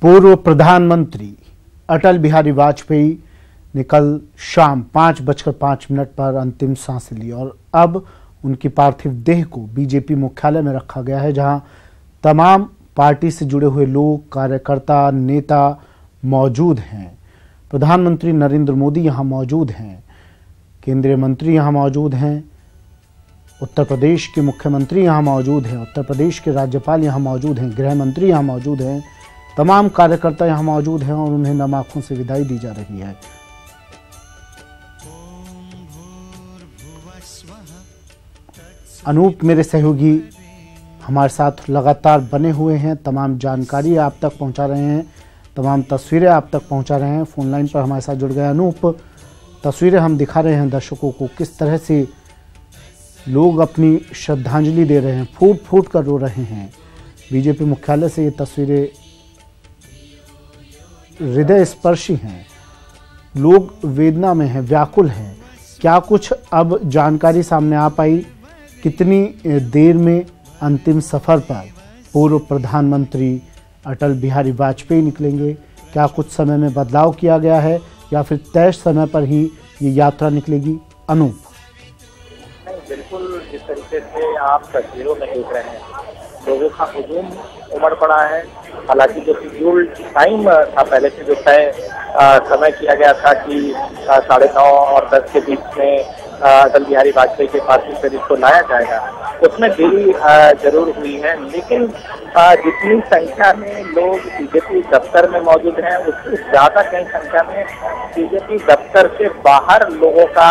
पूर्व प्रधानमंत्री अटल बिहारी वाजपेयी ने कल शाम 5:05 पर अंतिम सांस ली और अब उनकी पार्थिव देह को बीजेपी मुख्यालय में रखा गया है, जहां तमाम पार्टी से जुड़े हुए लोग, कार्यकर्ता, नेता मौजूद हैं। प्रधानमंत्री नरेंद्र मोदी यहां मौजूद हैं, केंद्रीय मंत्री यहां मौजूद हैं, उत्तर प्रदेश के मुख्यमंत्री यहां मौजूद हैं, उत्तर प्रदेश के राज्यपाल यहां मौजूद हैं, गृह मंत्री यहां मौजूद हैं, तमाम कार्यकर्ता यहां मौजूद हैं और उन्हें नम आंखों से विदाई दी जा रही है। अनूप मेरे सहयोगी हमारे साथ लगातार बने हुए हैं, तमाम जानकारी आप तक पहुंचा रहे हैं, तमाम तस्वीरें आप तक पहुंचा रहे हैं। फोन लाइन पर हमारे साथ जुड़ गए अनूप। तस्वीरें हम दिखा रहे हैं दर्शकों को, किस तरह से लोग अपनी श्रद्धांजलि दे रहे हैं, फूट फूट कर रो रहे हैं। बीजेपी मुख्यालय से ये तस्वीरें हृदय स्पर्शी हैं, लोग वेदना में हैं, व्याकुल हैं। क्या कुछ अब जानकारी सामने आ पाई, कितनी देर में अंतिम सफर पर पूर्व प्रधानमंत्री अटल बिहारी वाजपेयी निकलेंगे? क्या कुछ समय में बदलाव किया गया है या फिर तय समय पर ही ये यात्रा निकलेगी? अनूप, बिल्कुल जिस तरीके से आप तस्वीरों में देख रहे हैं, लोगों का हुजूम उमड़ पड़ा है। हालांकि जो शेड्यूल टाइम था, पहले से जो तय समय किया गया था कि 9:30 और 10 के बीच में अटल बिहारी वाजपेयी के पार्थिव शरीर को लाया जाएगा, उसमें देरी जरूर हुई है। लेकिन जितनी संख्या में लोग बीजेपी दफ्तर में मौजूद हैं, उससे ज्यादा कई संख्या में बीजेपी दफ्तर से बाहर लोगों का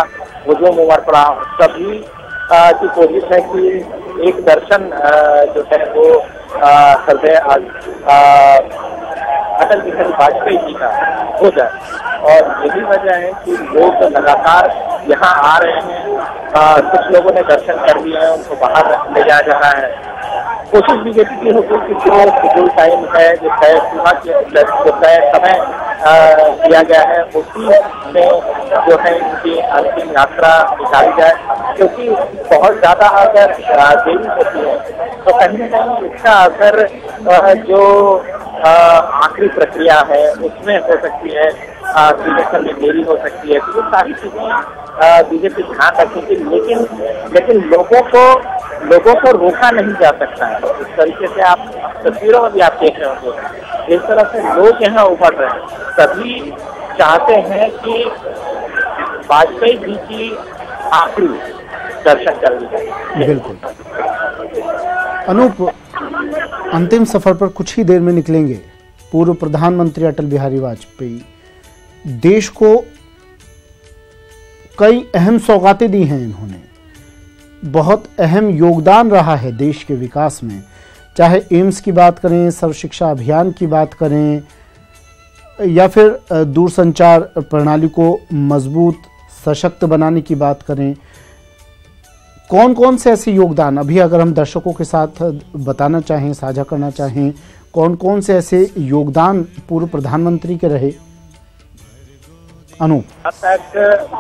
हुजूम उमड़ पड़ा। सभी की कोशिश है कि एक दर्शन जो है वो हृदय अटल बिहारी वाजपेयी जी का हो जाए, और यही वजह है कि लोग लगातार यहाँ आ रहे हैं। कुछ लोगों ने दर्शन कर लिए हैं, उनको बाहर ले जाया जा रहा है। कोशिश बीजेपी की होगी कि जो शेड्यूल टाइम है, जो तय सीमा जो तय समय किया गया है, उसी में जो है इनकी अंतिम यात्रा निकाली जाए। क्योंकि बहुत ज्यादा अगर देरी होती है तो कहीं न कहीं इसका असर जो आखिरी प्रक्रिया है उसमें हो सकती है, सिलेक्शन में देरी हो सकती है। तो ये सारी चीजें बीजेपी ध्यान रखेगी, लेकिन लोगों को रोका नहीं जा सकता है। इस तरीके से आप तस्वीरों में भी आप देख रहे होंगे, इस तरह से लोग यहाँ उमड़ रहे हैं। सभी चाहते हैं कि वाजपेयी जी की आखिरी दर्शन कर ली जाए। बिल्कुल अनूप, अंतिम सफर पर कुछ ही देर में निकलेंगे पूर्व प्रधानमंत्री अटल बिहारी वाजपेयी। देश को कई अहम सौगातें दी हैं इन्होंने, बहुत अहम योगदान रहा है देश के विकास में। चाहे एम्स की बात करें, सर्व शिक्षा अभियान की बात करें, या फिर दूरसंचार प्रणाली को मजबूत सशक्त बनाने की बात करें, कौन कौन से ऐसे योगदान अभी अगर हम दर्शकों के साथ बताना चाहें, साझा करना चाहें, कौन कौन से ऐसे योगदान पूर्व प्रधानमंत्री के रहे? अनूप,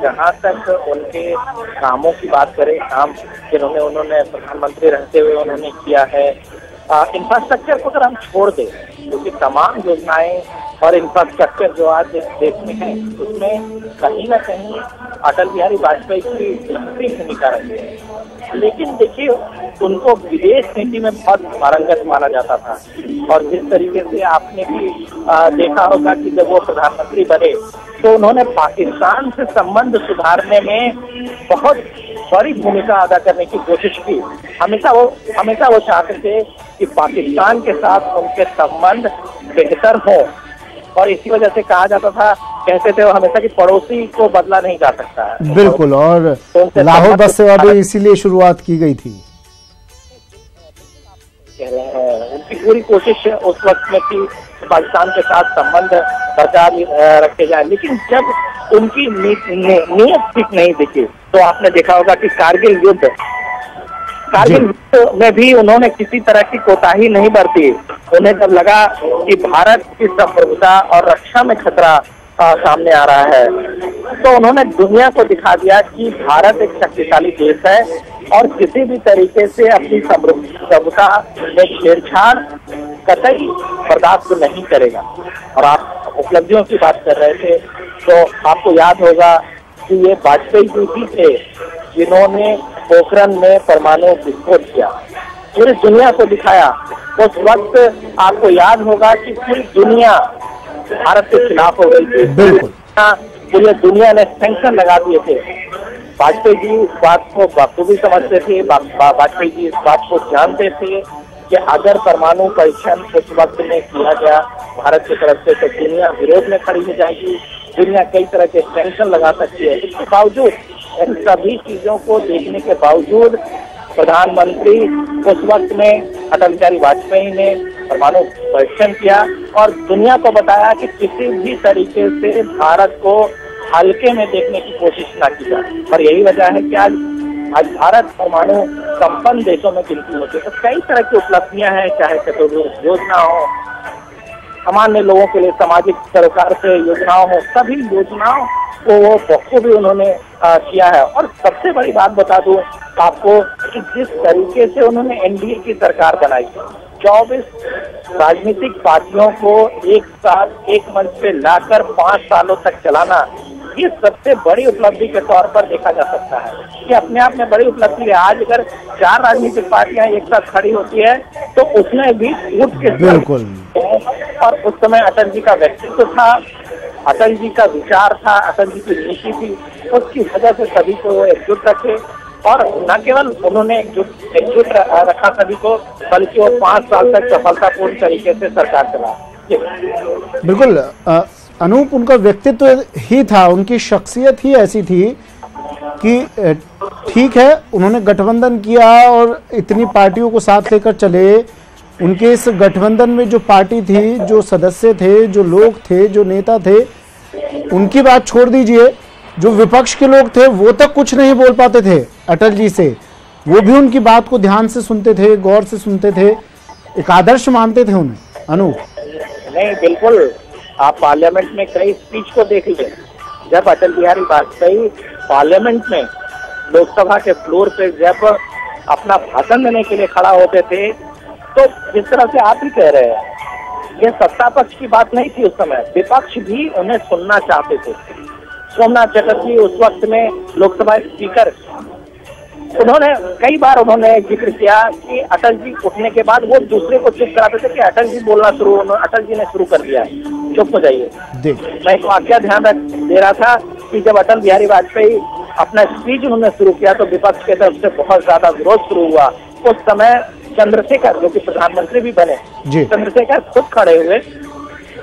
जहाँ तक उनके कामों की बात करें, काम जिन्होंने उन्होंने प्रधानमंत्री रहते हुए उन्होंने किया है, इंफ्रास्ट्रक्चर को अगर हम छोड़ दें, क्योंकि तमाम योजनाएं और इंफ्रास्ट्रक्चर जो आज देश में है उसमें कहीं ना कहीं अटल बिहारी वाजपेयी की दूसरी भूमिका रही है। लेकिन देखिए, उनको विदेश नीति में बहुत पारंगत माना जाता था, और जिस तरीके से आपने भी देखा होगा कि जब वो प्रधानमंत्री बने तो उन्होंने पाकिस्तान से संबंध सुधारने में बहुत बड़ी भूमिका अदा करने की कोशिश की। हमेशा वो चाहते थे कि पाकिस्तान के साथ उनके संबंध बेहतर हो, और इसी वजह से कहा जाता था, कहते थे वो हमेशा कि पड़ोसी को बदला नहीं जा सकता है। बिल्कुल, और लाहौर बस सेवा भी इसीलिए शुरुआत की गई थी। उनकी पूरी कोशिश उस वक्त में थी पाकिस्तान के साथ संबंध बरकरार रखे जाए। लेकिन जब उनकी नीयत ठीक नहीं दिखी तो आपने देखा होगा कि कारगिल युद्ध में भी उन्होंने किसी तरह की कोताही नहीं बरती। उन्हें जब लगा कि भारत की संप्रभुता और रक्षा में खतरा सामने आ रहा है, तो उन्होंने दुनिया को दिखा दिया कि भारत एक शक्तिशाली देश है और किसी भी तरीके से अपनी संप्रभुता में छेड़छाड़ कतई बर्दाश्त नहीं करेगा। और आप उपलब्धियों की बात कर रहे थे, तो आपको याद होगा कि ये वाजपेयी जी भी थे जिन्होंने पोखरण में परमाणु विस्फोट किया, पूरी दुनिया को दिखाया। उस वक्त आपको याद होगा कि पूरी दुनिया भारत के खिलाफ हो गई थी, पूरी दुनिया ने सैंक्शन लगा दिए थे। वाजपेयी जी इस बात को बखूबी समझते थे, वाजपेयी जी इस बात को जानते थे कि अगर परमाणु परीक्षण उस वक्त में किया गया भारत की तरफ से तो दुनिया विरोध में खड़ी हो जाएगी, दुनिया कई तरह के सैंक्शन लगा सकती है। इसके बावजूद, इन सभी चीजों को देखने के बावजूद प्रधानमंत्री उस वक्त में अटल बिहारी वाजपेयी ने परमाणु परीक्षण किया और दुनिया को बताया कि किसी भी तरीके से भारत को हल्के में देखने की कोशिश न की जाए। और यही वजह है कि आज भारत परमाणु संपन्न देशों में गिनती होती है। तो कई तरह की उपलब्धियां हैं, चाहे चतुर्भुज योजना हो, सामान्य लोगों के लिए सामाजिक सरकार से योजनाओं हो, सभी योजनाओं को वो बखूबी उन्होंने किया है। और सबसे बड़ी बात बता दूं आपको कि जिस तरीके से उन्होंने एनडीए की सरकार बनाई, 24 राजनीतिक पार्टियों को एक साथ एक मंच पे लाकर 5 सालों तक चलाना, ये सबसे बड़ी उपलब्धि के तौर पर देखा जा सकता है। ये अपने आप में बड़ी उपलब्धि है। आज अगर 4 राजनीतिक पार्टियां एक साथ खड़ी होती है तो उसमें भी उठ के बिल्कुल। और उस समय अटल जी का व्यक्तित्व था, अटल जी का विचार था, अटल जी की नीति थी, उसकी वजह से सभी को एकजुट रखे। और न केवल उन्होंने एकजुट रखा सभी को, बल्कि वो 5 साल तक सफलतापूर्ण तरीके से सरकार चला। बिल्कुल अनूप, उनका व्यक्तित्व ही था, उनकी शख्सियत ही ऐसी थी कि ठीक है उन्होंने गठबंधन किया और इतनी पार्टियों को साथ लेकर चले। उनके इस गठबंधन में जो पार्टी थी, जो सदस्य थे, जो लोग थे, जो नेता थे, उनकी बात छोड़ दीजिए, जो विपक्ष के लोग थे वो तक कुछ नहीं बोल पाते थे अटल जी से। वो भी उनकी बात को ध्यान से सुनते थे, गौर से सुनते थे, एक आदर्श मानते थे उन्हें। अनूप नहीं, बिल्कुल, आप पार्लियामेंट में कई स्पीच को देख लीजिए। जब अटल बिहारी वाजपेयी पार्लियामेंट में लोकसभा के फ्लोर पे जब अपना भाषण देने के लिए खड़ा होते थे, तो जिस तरह से आप ही कह रहे हैं, यह सत्ता पक्ष की बात नहीं थी। उस समय विपक्ष भी उन्हें सुनना चाहते थे। सोमनाथ चटर्जी उस वक्त में लोकसभा स्पीकर, उन्होंने कई बार जिक्र किया कि अटल जी उठने के बाद वो दूसरे को चुप कराते थे कि अटल जी बोलना अटल जी ने शुरू कर दिया है, चुप हो जाइए। मैं एक वाक्य ध्यान दे रहा था कि जब अटल बिहारी वाजपेयी अपना स्पीच उन्होंने शुरू किया तो विपक्ष की तरफ से बहुत ज्यादा विरोध शुरू हुआ। उस समय चंद्रशेखर, जो कि प्रधानमंत्री भी बने, चंद्रशेखर खुद खड़े हुए,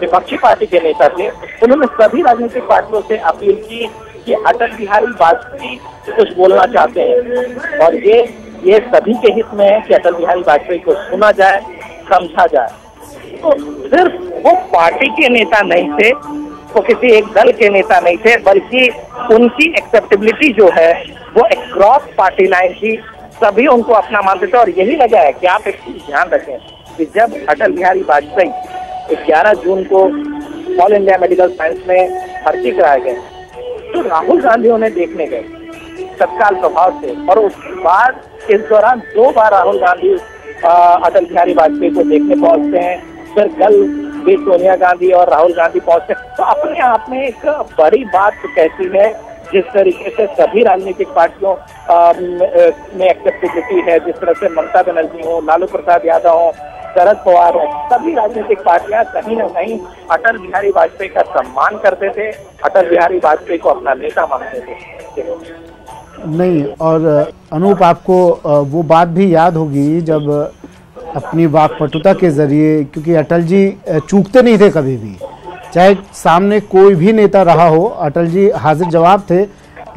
विपक्षी पार्टी के नेता थे। उन्होंने सभी राजनीतिक पार्टियों से अपील की कि अटल बिहारी वाजपेयी कुछ बोलना चाहते हैं और ये सभी के हित में है कि अटल बिहारी वाजपेयी को सुना जाए, समझा जाए। तो सिर्फ वो पार्टी के नेता नहीं थे, वो किसी एक दल के नेता नहीं थे, बल्कि उनकी एक्सेप्टेबिलिटी जो है वो क्रॉस पार्टी लाइन थी। सभी उनको अपना मानते थे। और यही वजह है कि आप एक चीज ध्यान रखें कि जब अटल बिहारी वाजपेयी 11 जून को ऑल इंडिया मेडिकल साइंस में भर्ती कराए गए तो राहुल गांधी उन्हें देखने गए तत्काल प्रभाव से। और उसके बाद इस दौरान 2 बार राहुल गांधी अटल बिहारी वाजपेयी को देखने पहुंचते हैं। फिर कल भी सोनिया गांधी और राहुल गांधी पहुंचते हैं। तो अपने आप में एक बड़ी बात कहती है जिस तरीके से सभी राजनीतिक पार्टियों में एक्सेप्टेबिलिटी है, जिस तरह से ममता बनर्जी हो, लालू प्रसाद यादव हो, शरद पवार हो, सभी राजनीतिक पार्टियां कहीं न कहीं अटल बिहारी वाजपेयी का सम्मान करते थे, अटल बिहारी वाजपेयी को अपना नेता मानते थे। नहीं, और अनूप आपको वो बात भी याद होगी जब अपनी वाकपटुता के जरिए, क्योंकि अटल जी चूकते नहीं थे कभी भी, चाहे सामने कोई भी नेता रहा हो, अटल जी हाजिर जवाब थे।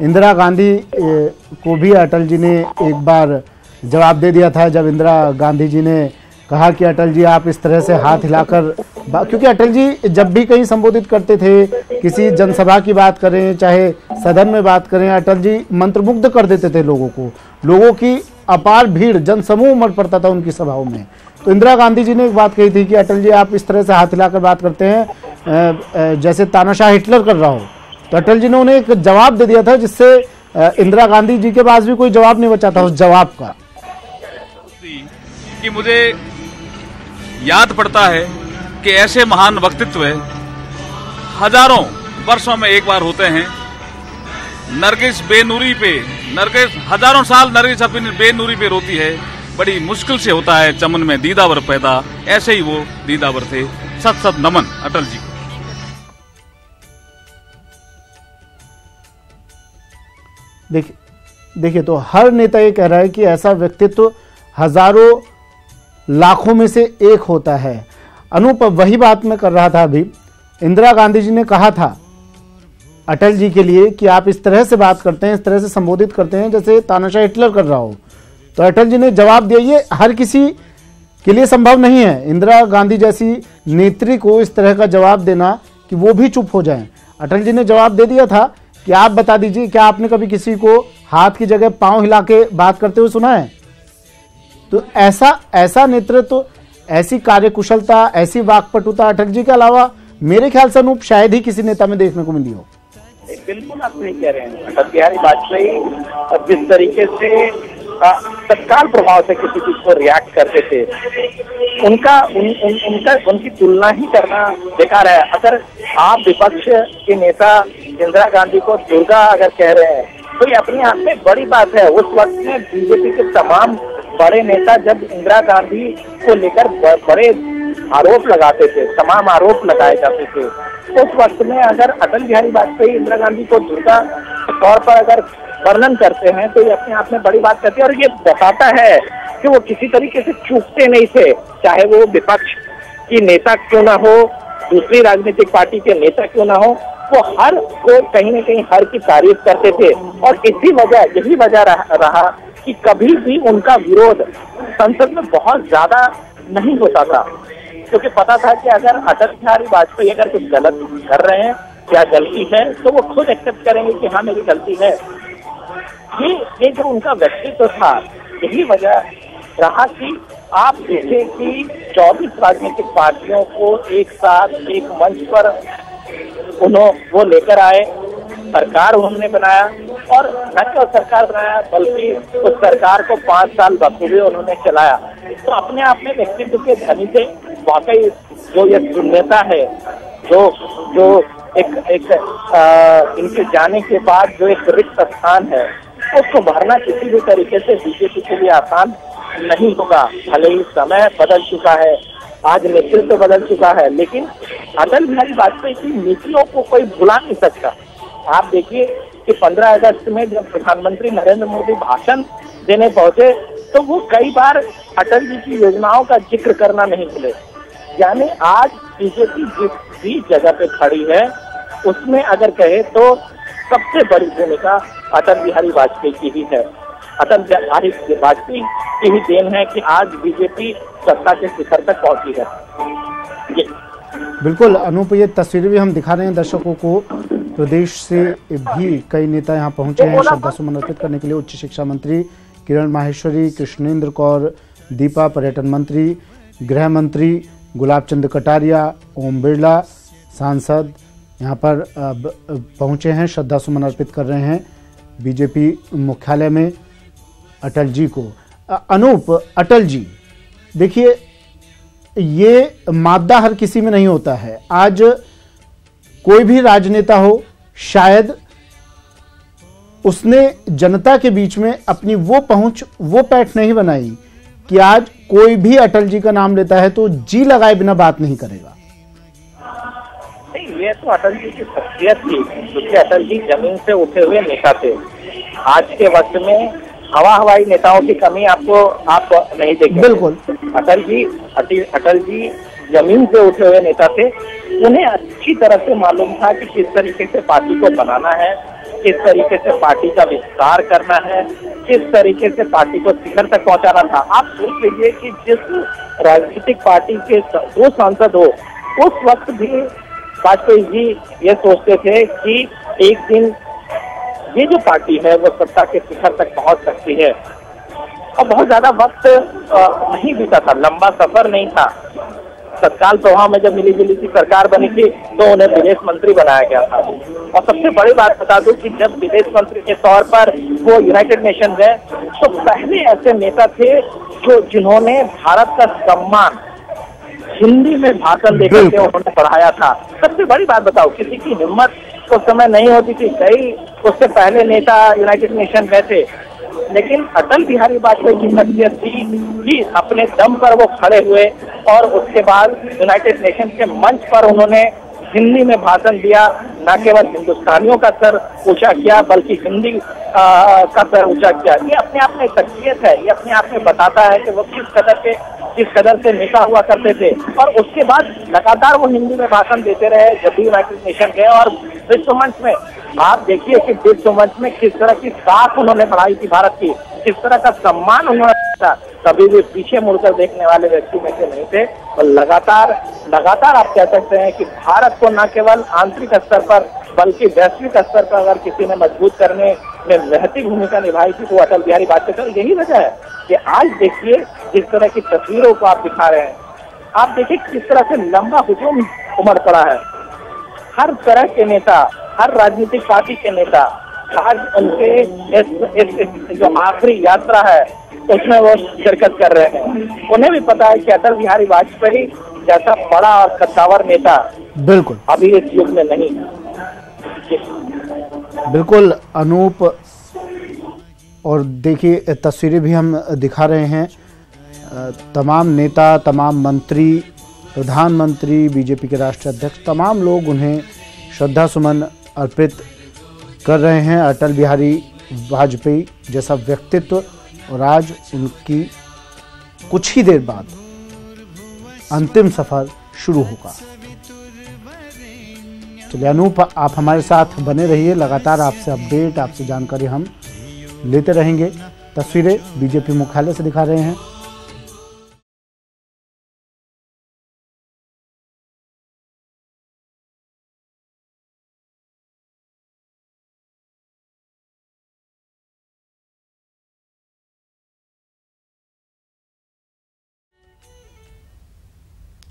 इंदिरा गांधी को भी अटल जी ने एक बार जवाब दे दिया था जब इंदिरा गांधी जी ने कहा कि अटल जी आप इस तरह से हाथ हिलाकर, क्योंकि अटल जी जब भी कहीं संबोधित करते थे, किसी जनसभा की बात करें चाहे सदन में बात करें, अटल जी मंत्रमुग्ध कर देते थे लोगों को। लोगों की अपार भीड़, जनसमूह उमड़ पड़ता था उनकी सभाओं में। तो इंदिरा गांधी जी ने एक बात कही थी कि अटल जी आप इस तरह से हाथ हिलाकर बात करते हैं जैसे तानाशाह हिटलर कर रहा हो। तो अटल जी ने उन्हें एक जवाब दे दिया था जिससे इंदिरा गांधी जी के पास भी कोई जवाब नहीं बचा था उस जवाब का। कि मुझे याद पड़ता है कि ऐसे महान व्यक्तित्व हजारों वर्षों में एक बार होते हैं। नरगिस हजारों साल नरगिस अपनी बेनूरी पे रोती है, बड़ी मुश्किल से होता है चमन में दीदावर पैदा। ऐसे ही वो दीदावर थे। सत सत नमन अटल जी को। देखिए तो हर नेता ये कह रहा है कि ऐसा व्यक्तित्व हजारों लाखों में से एक होता है। अनूप, वही बात मैं कर रहा था अभी। इंदिरा गांधी जी ने कहा था अटल जी के लिए कि आप इस तरह से बात करते हैं, इस तरह से संबोधित करते हैं जैसे तानाशाह हिटलर कर रहा हो। तो अटल जी ने जवाब दिया, ये हर किसी के लिए संभव नहीं है इंदिरा गांधी जैसी नेत्री को इस तरह का जवाब देना कि वो भी चुप हो जाएं। अटल जी ने जवाब दे दिया था कि आप बता दीजिए, क्या आपने कभी किसी को हाथ की जगह पांव हिला के बात करते हुए सुना है? तो ऐसा नेतृत्व, ऐसी कार्यकुशलता, ऐसी वाकपटुता अटल जी के अलावा मेरे ख्याल से अनूप शायद ही किसी नेता में देखने को मिली हो। बिल्कुल आप सही कह रहे हैं। अटल बिहारी वाजपेयी जिस तरीके से तत्काल प्रभाव से किसी चीज को रिएक्ट करते थे, उनकी तुलना ही करना बेकार है। अगर आप विपक्ष के नेता इंदिरा गांधी को दुर्गा अगर कह रहे हैं तो ये अपने आप में बड़ी बात है। उस वक्त में बीजेपी के तमाम बड़े नेता जब इंदिरा गांधी को लेकर बड़े आरोप लगाते थे, तमाम आरोप लगाए जाते थे, उस वक्त में अगर अटल बिहारी वाजपेयी इंदिरा गांधी को दुर्गा के तौर पर अगर वर्णन करते हैं तो ये अपने आप में बड़ी बात करती है। और ये बताता है कि वो किसी तरीके से चूकते नहीं थे, चाहे वो विपक्ष की नेता क्यों ना हो, दूसरी राजनीतिक पार्टी के नेता क्यों ना हो, वो हर को कहीं न कहीं हर की तारीफ करते थे। और यही वजह रहा कि कभी भी उनका विरोध संसद में बहुत ज्यादा नहीं होता था, क्योंकि पता था कि अगर अटल बिहारी वाजपेयी अगर कुछ गलत कर रहे हैं या गलती है तो वो खुद एक्सेप्ट करेंगे कि हाँ मेरी गलती है। ये जो उनका व्यक्तित्व था, यही वजह रहा कि आप देखें कि 24 राजनीतिक पार्टियों को एक साथ एक मंच पर वो लेकर आए, सरकार उन्होंने बनाया। और न केवल सरकार बनाया बल्कि उस सरकार को 5 साल बखूबी उन्होंने चलाया। तो अपने आप में व्यक्तित्व के धनी से वाकई जो ये शून्यता है, जो इनके जाने के बाद जो एक रिक्त स्थान है, उसको भरना किसी भी तरीके से बीजेपी के लिए आसान नहीं होगा। भले ही समय बदल चुका है, आज नेतृत्व बदल चुका है, लेकिन अटल बिहारी वाजपेयी की नीतियों को कोई भुला नहीं सकता। आप देखिए कि 15 अगस्त में जब प्रधानमंत्री नरेंद्र मोदी भाषण देने पहुंचे तो वो कई बार अटल जी की योजनाओं का जिक्र करना नहीं भूले। यानी आज बीजेपी जिस भी जगह पे खड़ी है उसमें अगर कहे तो सबसे बड़ी भूमिका अटल बिहारी वाजपेयी की ही है। अटल बिहारी वाजपेयी की ही देन है कि आज बीजेपी सत्ता के शिखर तक पहुंची है। बिल्कुल अनूप, ये तस्वीरें भी हम दिखा रहे हैं दर्शकों को। प्रदेश से भी कई नेता यहाँ पहुंचे हैं श्रद्धा सुमन अर्पित करने के लिए। उच्च शिक्षा मंत्री किरण माहेश्वरी, कृष्णेंद्र कौर दीपा, पर्यटन मंत्री, गृह मंत्री गुलाब चंद कटारिया, ओम बिरला, सांसद यहाँ पर पहुंचे हैं, श्रद्धा सुमन अर्पित कर रहे हैं बीजेपी मुख्यालय में अटल जी को। अनूप, अटल जी देखिए, ये मादा हर किसी में नहीं होता है। आज कोई भी राजनेता हो, शायद उसने जनता के बीच में अपनी वो पहुंच, वो पैठ नहीं बनाई कि आज कोई भी अटल जी का नाम लेता है तो जी लगाए बिना बात नहीं करेगा। नहीं, ये तो अटल जी की शख्सियत थी, क्योंकि अटल जी जमीन से उठे हुए नेता थे। आज के वक्त में हवाई नेताओं की कमी आप नहीं देखेंगे। बिल्कुल, अटल जी जमीन से उठे हुए नेता थे। उन्हें अच्छी तरह से मालूम था कि किस तरीके से पार्टी को बनाना है, किस तरीके से पार्टी का विस्तार करना है, किस तरीके से पार्टी को शिखर तक पहुंचाना था। आप सोच लीजिए कि जिस राजनीतिक पार्टी के 2 सांसद हो, उस वक्त भी वाजपेयी जी ये सोचते थे कि एक दिन ये जो पार्टी है वो सत्ता के शिखर तक पहुंच सकती है। और बहुत ज्यादा वक्त नहीं बीता था, लंबा सफर नहीं था। तत्काल प्रभाव में जब मिलीजुली की सरकार बनी थी तो उन्हें विदेश मंत्री बनाया गया था। और सबसे बड़ी बात बता दूं कि जब विदेश मंत्री के तौर पर वो यूनाइटेड नेशन गए तो पहले ऐसे नेता थे जिन्होंने भारत का सम्मान हिंदी में भाषण देकर के उन्होंने पढ़ाया था। सबसे बड़ी बात बताओ, किसी की हिम्मत उस समय नहीं होती थी। कई उससे पहले नेता यूनाइटेड नेशन गए थे, लेकिन अटल बिहारी वाजपेयी की शख्सियत थी कि अपने दम पर वो खड़े हुए और उसके बाद यूनाइटेड नेशन के मंच पर उन्होंने हिंदी में भाषण दिया। न केवल हिंदुस्तानियों का सर ऊंचा किया, बल्कि हिंदी का सर ऊंचा किया। ये अपने आप में शख्सियत है, ये अपने आप में बताता है कि वो किस कदर से नेता हुआ करते थे। और उसके बाद लगातार वो हिंदी में भाषण देते रहे जब भी यूनाइटेड नेशन गए। और विश्व मंच में आप देखिए कि विश्व मंच में किस तरह की साख उन्होंने बढ़ाई थी भारत की, किस तरह का सम्मान उन्होंने दिया। कभी भी पीछे मुड़कर देखने वाले व्यक्ति में से नहीं थे। और लगातार आप कह सकते हैं कि भारत को न केवल आंतरिक स्तर पर बल्कि वैश्विक स्तर पर अगर किसी ने मजबूत करने में महती भूमिका निभाई थी तो अटल बिहारी वाजपेयी। यही वजह है कि आज देखिए जिस तरह की तस्वीरों को आप दिखा रहे हैं, आप देखिए किस तरह से लंबा हुजूम उमड़ पड़ा है। हर तरह के नेता, हर राजनीतिक पार्टी के नेता आज उनके इस जो आखिरी यात्रा है उसमें वो शिरकत कर रहे हैं। उन्हें भी पता है कि अटल बिहारी वाजपेयी जैसा बड़ा और कद्दावर नेता बिल्कुल अभी इस युग में नहीं है। बिल्कुल अनूप, और देखिए तस्वीरें भी हम दिखा रहे हैं। तमाम नेता, तमाम मंत्री, प्रधानमंत्री, बीजेपी के राष्ट्रीय अध्यक्ष, तमाम लोग उन्हें श्रद्धा सुमन अर्पित कर रहे हैं। अटल बिहारी वाजपेयी जैसा व्यक्तित्व, और आज उनकी कुछ ही देर बाद अंतिम सफर शुरू होगा। चलिए अनूप, आप हमारे साथ बने रहिए, लगातार आपसे अपडेट, आपसे जानकारी हम लेते रहेंगे। तस्वीरें बीजेपी मुख्यालय से दिखा रहे हैं।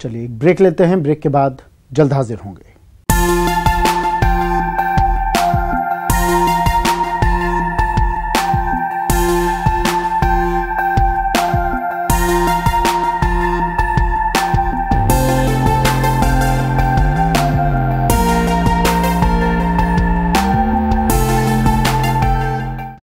चलिए एक ब्रेक लेते हैं, ब्रेक के बाद जल्द हाजिर होंगे।